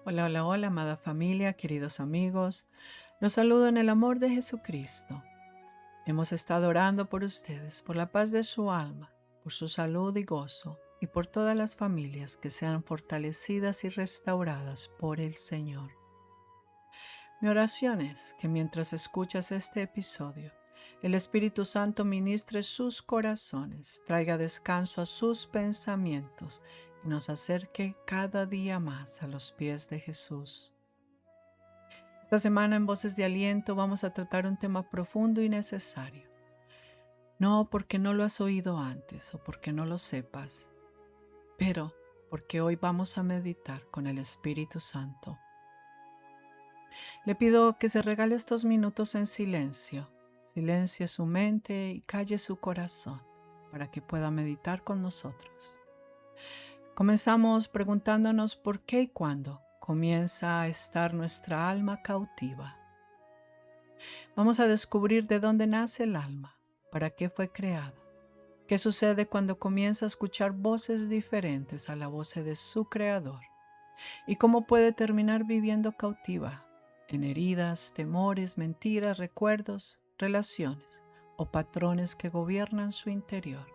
Hola, hola, hola, amada familia, queridos amigos. Los saludo en el amor de Jesucristo. Hemos estado orando por ustedes, por la paz de su alma, por su salud y gozo, y por todas las familias que sean fortalecidas y restauradas por el Señor. Mi oración es que mientras escuchas este episodio, el Espíritu Santo ministre sus corazones, traiga descanso a sus pensamientos y nos acerque cada día más a los pies de Jesús. Esta semana en Voces de Aliento vamos a tratar un tema profundo y necesario. No porque no lo has oído antes o porque no lo sepas, pero porque hoy vamos a meditar con el Espíritu Santo. Le pido que se regale estos minutos en silencio. Silencie su mente y calle su corazón para que pueda meditar con nosotros. Comenzamos preguntándonos por qué y cuándo comienza a estar nuestra alma cautiva. Vamos a descubrir de dónde nace el alma, para qué fue creada, qué sucede cuando comienza a escuchar voces diferentes a la voz de su creador y cómo puede terminar viviendo cautiva en heridas, temores, mentiras, recuerdos, relaciones o patrones que gobiernan su interior.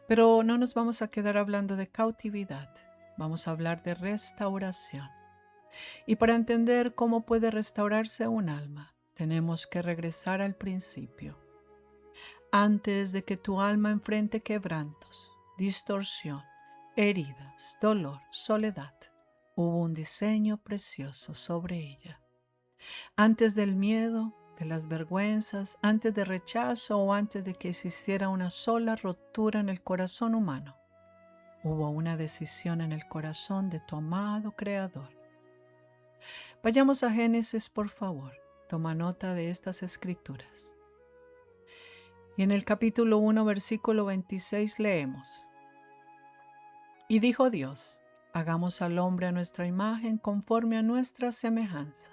Pero no nos vamos a quedar hablando de cautividad, vamos a hablar de restauración. Y para entender cómo puede restaurarse un alma, tenemos que regresar al principio. Antes de que tu alma enfrente quebrantos, distorsión, heridas, dolor, soledad, hubo un diseño precioso sobre ella. Antes del miedo, de las vergüenzas, antes de rechazo o antes de que existiera una sola rotura en el corazón humano, hubo una decisión en el corazón de tu amado Creador. Vayamos a Génesis, por favor. Toma nota de estas escrituras. Y en el capítulo 1, versículo 26 leemos: Y dijo Dios, hagamos al hombre a nuestra imagen conforme a nuestra semejanza.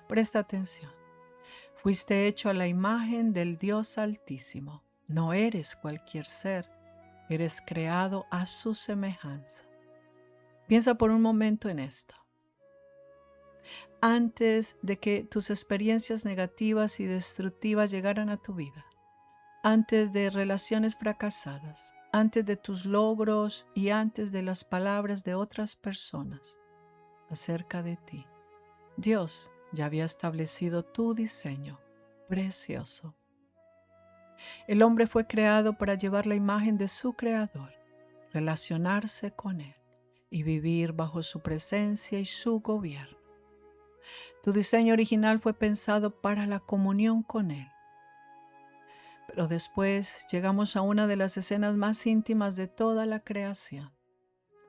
Presta atención. Fuiste hecho a la imagen del Dios Altísimo. No eres cualquier ser. Eres creado a su semejanza. Piensa por un momento en esto. Antes de que tus experiencias negativas y destructivas llegaran a tu vida, antes de relaciones fracasadas, antes de tus logros y antes de las palabras de otras personas acerca de ti, Dios ya había establecido tu diseño precioso. El hombre fue creado para llevar la imagen de su Creador, relacionarse con Él y vivir bajo su presencia y su gobierno. Tu diseño original fue pensado para la comunión con Él. Pero después llegamos a una de las escenas más íntimas de toda la creación.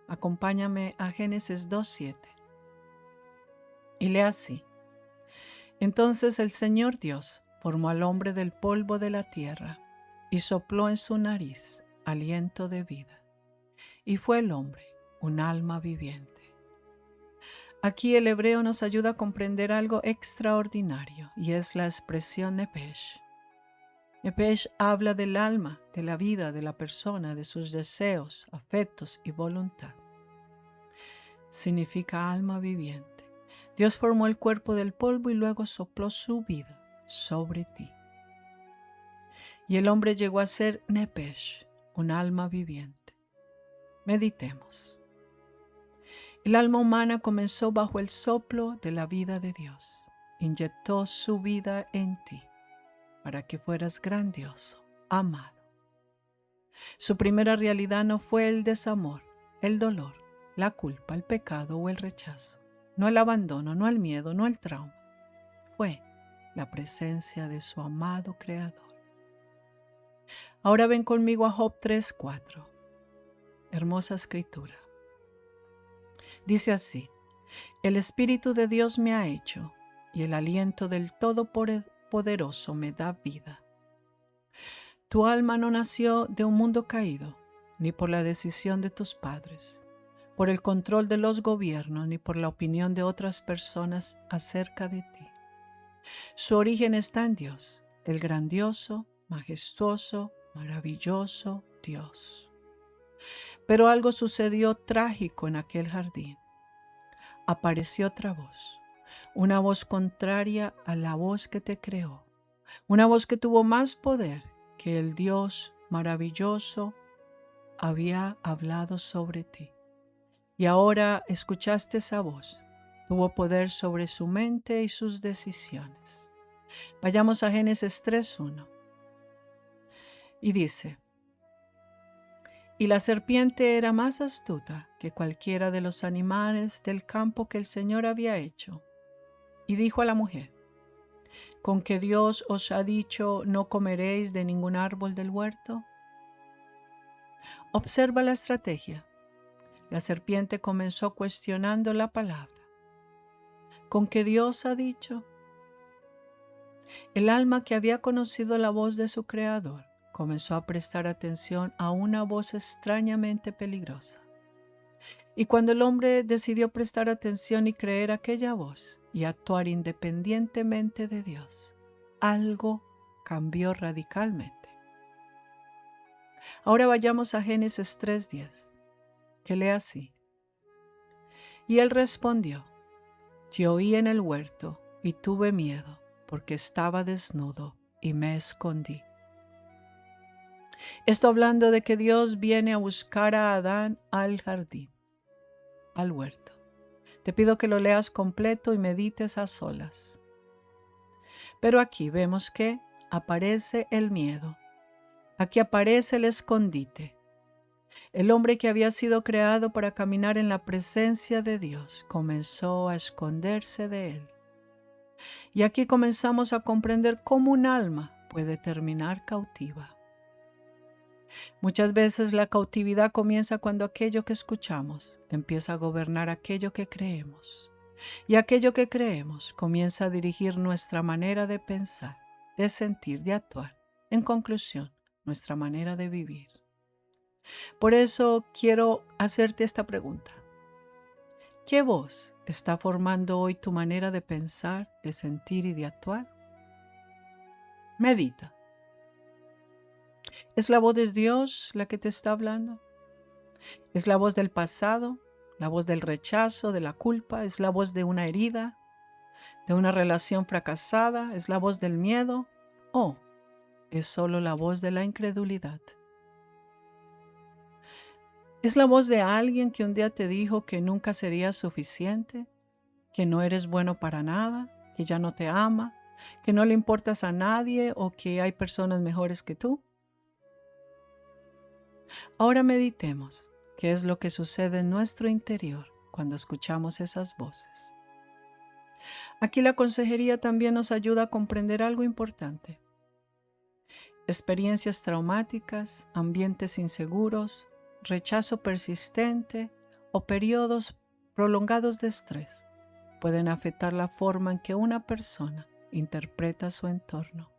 Acompáñame a Génesis 2:7. Y lee así: Entonces el Señor Dios formó al hombre del polvo de la tierra y sopló en su nariz aliento de vida. Y fue el hombre un alma viviente. Aquí el hebreo nos ayuda a comprender algo extraordinario y es la expresión Nepesh. Nepesh habla del alma, de la vida de la persona, de sus deseos, afectos y voluntad. Significa alma viviente. Dios formó el cuerpo del polvo y luego sopló su vida sobre ti. Y el hombre llegó a ser Nepesh, un alma viviente. Meditemos. El alma humana comenzó bajo el soplo de la vida de Dios. Inyectó su vida en ti para que fueras grandioso, amado. Su primera realidad no fue el desamor, el dolor, la culpa, el pecado o el rechazo. No el abandono, no el miedo, no el trauma. Fue la presencia de su amado Creador. Ahora ven conmigo a Job 3:4. Hermosa escritura. Dice así: El Espíritu de Dios me ha hecho, y el aliento del Todopoderoso me da vida. Tu alma no nació de un mundo caído, ni por la decisión de tus padres, por el control de los gobiernos, ni por la opinión de otras personas acerca de ti. Su origen está en Dios, el grandioso, majestuoso, maravilloso Dios. Pero algo sucedió trágico en aquel jardín. Apareció otra voz, una voz contraria a la voz que te creó, una voz que tuvo más poder que el Dios maravilloso había hablado sobre ti. Y ahora escuchaste esa voz. Tuvo poder sobre su mente y sus decisiones. Vayamos a Génesis 3:1. Y dice: Y la serpiente era más astuta que cualquiera de los animales del campo que el Señor había hecho. Y dijo a la mujer: ¿Con que Dios os ha dicho no comeréis de ningún árbol del huerto? Observa la estrategia. La serpiente comenzó cuestionando la palabra. ¿Con que Dios ha dicho? El alma que había conocido la voz de su Creador comenzó a prestar atención a una voz extrañamente peligrosa. Y cuando el hombre decidió prestar atención y creer aquella voz y actuar independientemente de Dios, algo cambió radicalmente. Ahora vayamos a Génesis 3:10, que lee así: Y él respondió: Te oí en el huerto y tuve miedo, porque estaba desnudo y me escondí. Esto hablando de que Dios viene a buscar a Adán al jardín, al huerto. Te pido que lo leas completo y medites a solas. Pero aquí vemos que aparece el miedo. Aquí aparece el escondite. El hombre que había sido creado para caminar en la presencia de Dios comenzó a esconderse de él. Y aquí comenzamos a comprender cómo un alma puede terminar cautiva. Muchas veces la cautividad comienza cuando aquello que escuchamos empieza a gobernar aquello que creemos. Y aquello que creemos comienza a dirigir nuestra manera de pensar, de sentir, de actuar. En conclusión, nuestra manera de vivir. Por eso quiero hacerte esta pregunta. ¿Qué voz está formando hoy tu manera de pensar, de sentir y de actuar? Medita. ¿Es la voz de Dios la que te está hablando? ¿Es la voz del pasado? ¿La voz del rechazo, de la culpa? ¿Es la voz de una herida? ¿De una relación fracasada? ¿Es la voz del miedo? ¿O es solo la voz de la incredulidad? ¿Es la voz de alguien que un día te dijo que nunca serías suficiente? ¿Que no eres bueno para nada? ¿Que ya no te ama? ¿Que no le importas a nadie o que hay personas mejores que tú? Ahora meditemos qué es lo que sucede en nuestro interior cuando escuchamos esas voces. Aquí la consejería también nos ayuda a comprender algo importante. Experiencias traumáticas, ambientes inseguros, rechazo persistente o periodos prolongados de estrés pueden afectar la forma en que una persona interpreta su entorno,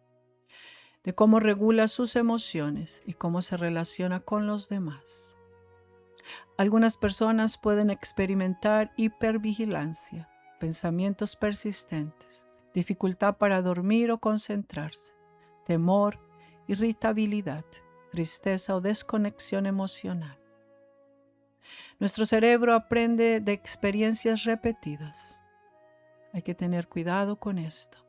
de cómo regula sus emociones y cómo se relaciona con los demás. Algunas personas pueden experimentar hipervigilancia, pensamientos persistentes, dificultad para dormir o concentrarse, temor, irritabilidad, tristeza o desconexión emocional. Nuestro cerebro aprende de experiencias repetidas. Hay que tener cuidado con esto.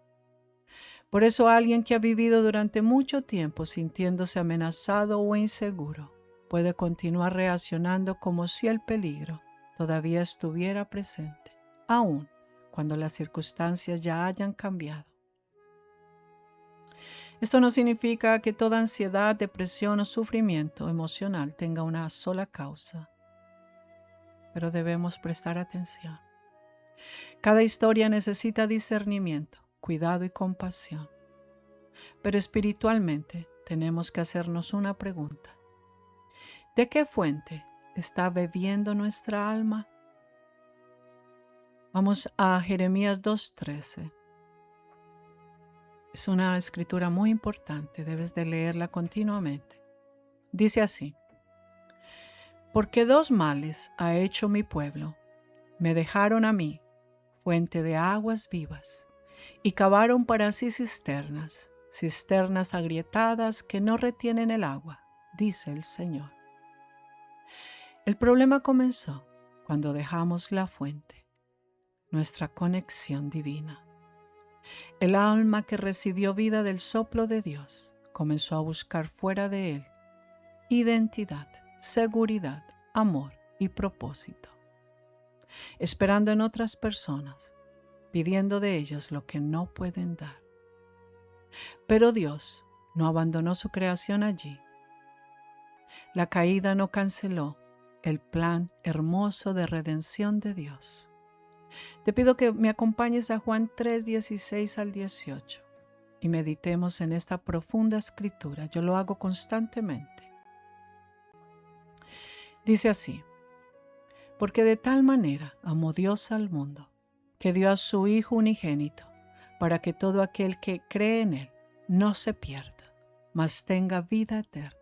Por eso alguien que ha vivido durante mucho tiempo sintiéndose amenazado o inseguro puede continuar reaccionando como si el peligro todavía estuviera presente, aun cuando las circunstancias ya hayan cambiado. Esto no significa que toda ansiedad, depresión o sufrimiento emocional tenga una sola causa, pero debemos prestar atención. Cada historia necesita discernimiento, cuidado y compasión. Pero espiritualmente tenemos que hacernos una pregunta. ¿De qué fuente está bebiendo nuestra alma? Vamos a Jeremías 2:13. Es una escritura muy importante, debes de leerla continuamente. Dice así: Porque dos males ha hecho mi pueblo. Me dejaron a mí, fuente de aguas vivas, y cavaron para sí cisternas, cisternas agrietadas que no retienen el agua, dice el Señor. El problema comenzó cuando dejamos la fuente, nuestra conexión divina. El alma que recibió vida del soplo de Dios comenzó a buscar fuera de él identidad, seguridad, amor y propósito, esperando en otras personas, pidiendo de ellas lo que no pueden dar. Pero Dios no abandonó su creación allí. La caída no canceló el plan hermoso de redención de Dios. Te pido que me acompañes a Juan 3, 16 al 18 y meditemos en esta profunda escritura. Yo lo hago constantemente. Dice así: porque de tal manera amó Dios al mundo, que dio a su Hijo unigénito, para que todo aquel que cree en Él no se pierda, mas tenga vida eterna.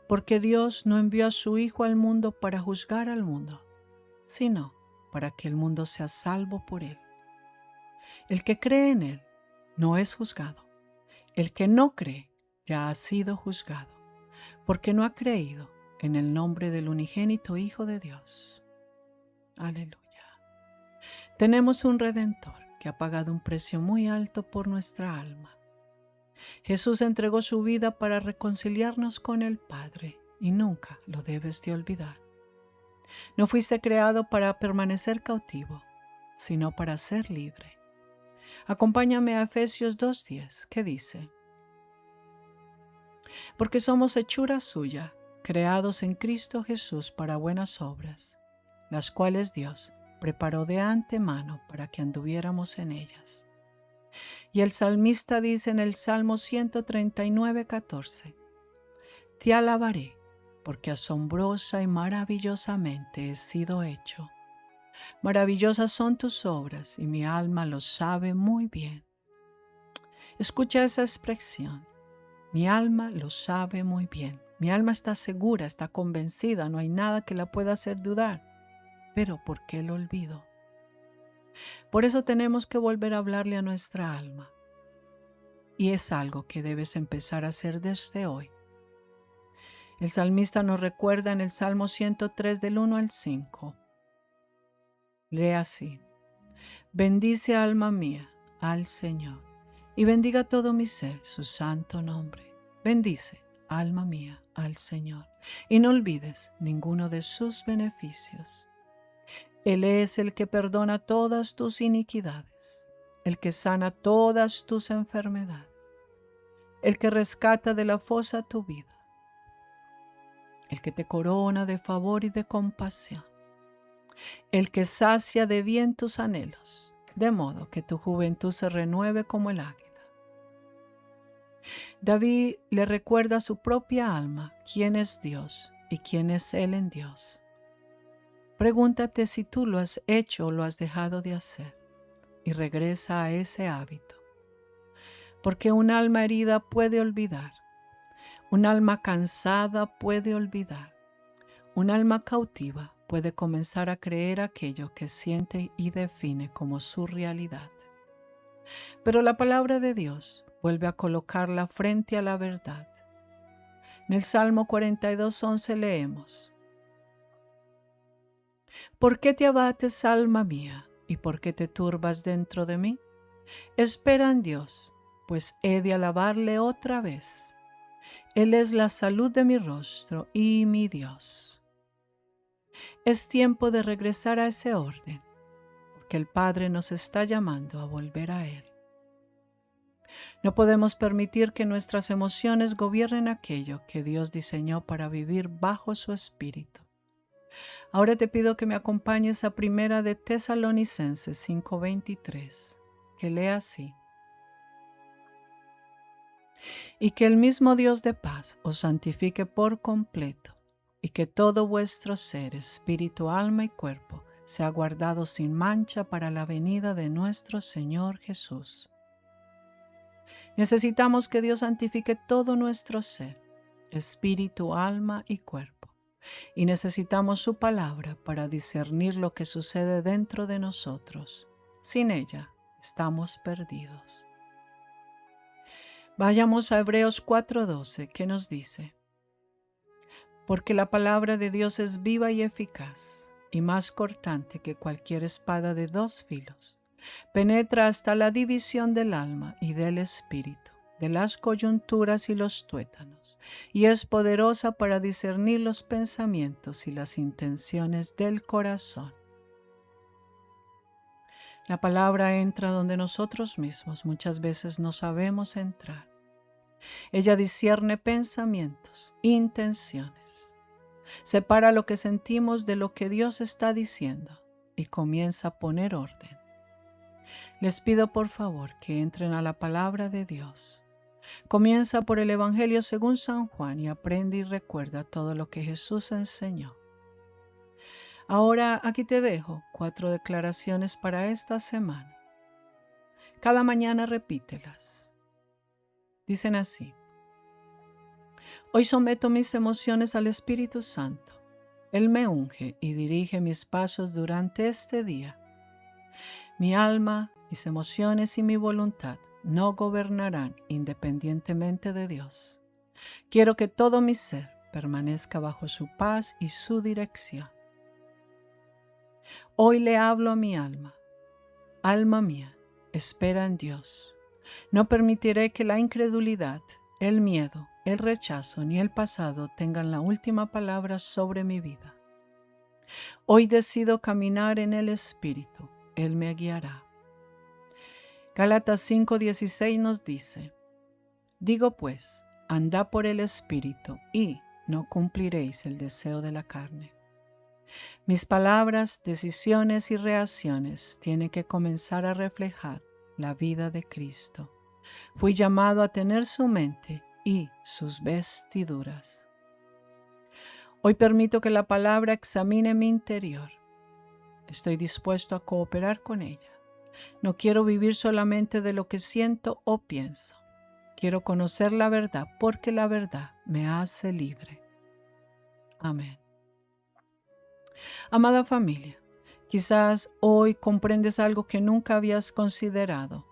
Porque Dios no envió a su Hijo al mundo para juzgar al mundo, sino para que el mundo sea salvo por Él. El que cree en Él no es juzgado. El que no cree ya ha sido juzgado, porque no ha creído en el nombre del unigénito Hijo de Dios. Aleluya. Tenemos un Redentor que ha pagado un precio muy alto por nuestra alma. Jesús entregó su vida para reconciliarnos con el Padre y nunca lo debes de olvidar. No fuiste creado para permanecer cautivo, sino para ser libre. Acompáñame a Efesios 2:10, que dice: porque somos hechura suya, creados en Cristo Jesús para buenas obras, las cuales Dios preparó de antemano para que anduviéramos en ellas. Y el salmista dice en el Salmo 139:14: te alabaré, porque asombrosa y maravillosamente he sido hecho. Maravillosas son tus obras, y mi alma lo sabe muy bien. Escucha esa expresión. Mi alma lo sabe muy bien. Mi alma está segura, está convencida, no hay nada que la pueda hacer dudar. Pero ¿por qué lo olvido? Por eso tenemos que volver a hablarle a nuestra alma. Y es algo que debes empezar a hacer desde hoy. El salmista nos recuerda en el Salmo 103 del 1 al 5. Lee así: bendice alma mía al Señor, y bendiga todo mi ser su santo nombre. Bendice, alma mía, al Señor, y no olvides ninguno de sus beneficios. Él es el que perdona todas tus iniquidades, el que sana todas tus enfermedades, el que rescata de la fosa tu vida, el que te corona de favor y de compasión, el que sacia de bien tus anhelos, de modo que tu juventud se renueve como el águila. David le recuerda a su propia alma quién es Dios y quién es Él en Dios. Pregúntate si tú lo has hecho o lo has dejado de hacer y regresa a ese hábito. Porque un alma herida puede olvidar, un alma cansada puede olvidar, un alma cautiva puede comenzar a creer aquello que siente y define como su realidad. Pero la palabra de Dios vuelve a colocarla frente a la verdad. En el Salmo 42:11 leemos: ¿por qué te abates, alma mía, y por qué te turbas dentro de mí? Espera en Dios, pues he de alabarle otra vez. Él es la salud de mi rostro y mi Dios. Es tiempo de regresar a ese orden, porque el Padre nos está llamando a volver a Él. No podemos permitir que nuestras emociones gobiernen aquello que Dios diseñó para vivir bajo su espíritu. Ahora te pido que me acompañes a Primera de Tesalonicenses 5:23, que lea así: y que el mismo Dios de paz os santifique por completo, y que todo vuestro ser, espíritu, alma y cuerpo sea guardado sin mancha para la venida de nuestro Señor Jesús. Necesitamos que Dios santifique todo nuestro ser, espíritu, alma y cuerpo. Y necesitamos su palabra para discernir lo que sucede dentro de nosotros. Sin ella, estamos perdidos. Vayamos a Hebreos 4:12, que nos dice: porque la palabra de Dios es viva y eficaz, y más cortante que cualquier espada de dos filos. Penetra hasta la división del alma y del espíritu, de las coyunturas y los tuétanos, y es poderosa para discernir los pensamientos y las intenciones del corazón. La palabra entra donde nosotros mismos muchas veces no sabemos entrar. Ella discierne pensamientos, intenciones. Separa lo que sentimos de lo que Dios está diciendo y comienza a poner orden. Les pido por favor que entren a la palabra de Dios. Comienza por el Evangelio según San Juan y aprende y recuerda todo lo que Jesús enseñó. Ahora aquí te dejo 4 declaraciones para esta semana. Cada mañana repítelas. Dicen así: hoy someto mis emociones al Espíritu Santo. Él me unge y dirige mis pasos durante este día. Mi alma, mis emociones y mi voluntad no gobernarán independientemente de Dios. Quiero que todo mi ser permanezca bajo su paz y su dirección. Hoy le hablo a mi alma. Alma mía, espera en Dios. No permitiré que la incredulidad, el miedo, el rechazo ni el pasado tengan la última palabra sobre mi vida. Hoy decido caminar en el Espíritu. Él me guiará. Gálatas 5:16 nos dice: digo pues, andad por el Espíritu y no cumpliréis el deseo de la carne. Mis palabras, decisiones y reacciones tienen que comenzar a reflejar la vida de Cristo. Fui llamado a tener su mente y sus vestiduras. Hoy permito que la palabra examine mi interior. Estoy dispuesto a cooperar con ella. No quiero vivir solamente de lo que siento o pienso. Quiero conocer la verdad porque la verdad me hace libre. Amén. Amada familia, quizás hoy comprendes algo que nunca habías considerado.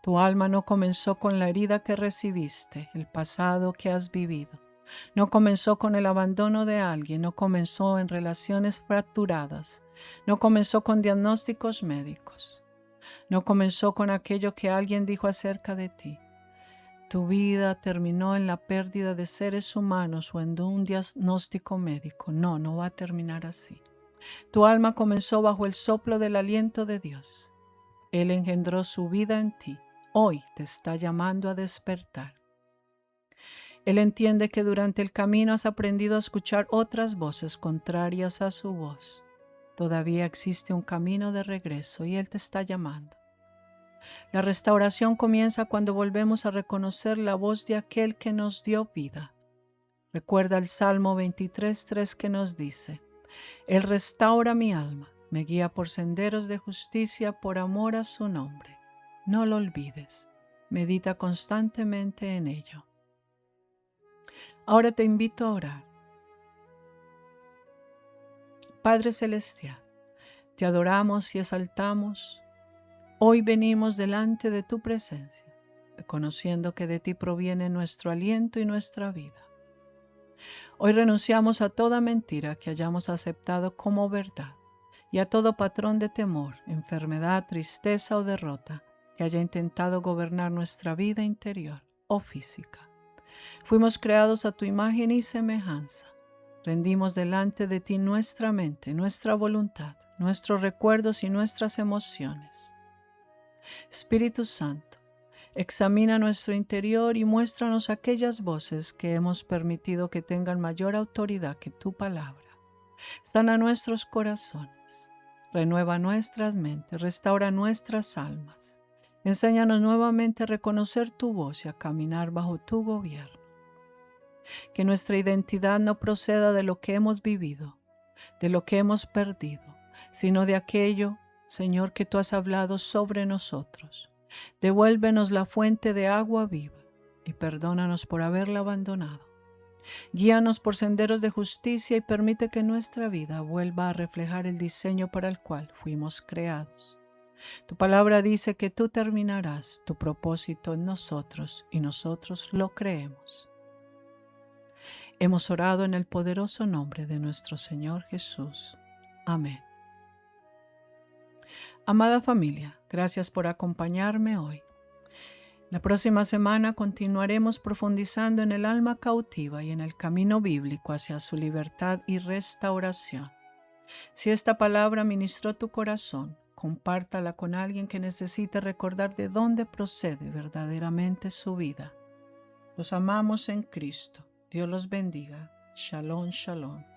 Tu alma no comenzó con la herida que recibiste, el pasado que has vivido. No comenzó con el abandono de alguien, no comenzó en relaciones fracturadas, no comenzó con diagnósticos médicos, no comenzó con aquello que alguien dijo acerca de ti. Tu vida terminó en la pérdida de seres humanos o en un diagnóstico médico. No, no va a terminar así. Tu alma comenzó bajo el soplo del aliento de Dios. Él engendró su vida en ti. Hoy te está llamando a despertar. Él entiende que durante el camino has aprendido a escuchar otras voces contrarias a su voz. Todavía existe un camino de regreso y Él te está llamando. La restauración comienza cuando volvemos a reconocer la voz de aquel que nos dio vida. Recuerda el Salmo 23:3 que nos dice: Él restaura mi alma, me guía por senderos de justicia por amor a su nombre. No lo olvides, medita constantemente en ello. Ahora te invito a orar. Padre Celestial, te adoramos y exaltamos. Hoy venimos delante de tu presencia, reconociendo que de ti proviene nuestro aliento y nuestra vida. Hoy renunciamos a toda mentira que hayamos aceptado como verdad y a todo patrón de temor, enfermedad, tristeza o derrota que haya intentado gobernar nuestra vida interior o física. Fuimos creados a tu imagen y semejanza. Rendimos delante de ti nuestra mente, nuestra voluntad, nuestros recuerdos y nuestras emociones. Espíritu Santo, examina nuestro interior y muéstranos aquellas voces que hemos permitido que tengan mayor autoridad que tu palabra. Sana nuestros corazones, renueva nuestras mentes, restaura nuestras almas. Enséñanos nuevamente a reconocer tu voz y a caminar bajo tu gobierno. Que nuestra identidad no proceda de lo que hemos vivido, de lo que hemos perdido, sino de aquello, Señor, que tú has hablado sobre nosotros. Devuélvenos la fuente de agua viva y perdónanos por haberla abandonado. Guíanos por senderos de justicia y permite que nuestra vida vuelva a reflejar el diseño para el cual fuimos creados. Tu palabra dice que tú terminarás tu propósito en nosotros y nosotros lo creemos. Hemos orado en el poderoso nombre de nuestro Señor Jesús. Amén. Amada familia, gracias por acompañarme hoy. La próxima semana continuaremos profundizando en el alma cautiva y en el camino bíblico hacia su libertad y restauración. Si esta palabra ministró tu corazón, compártala con alguien que necesite recordar de dónde procede verdaderamente su vida. Los amamos en Cristo. Dios los bendiga. Shalom, shalom.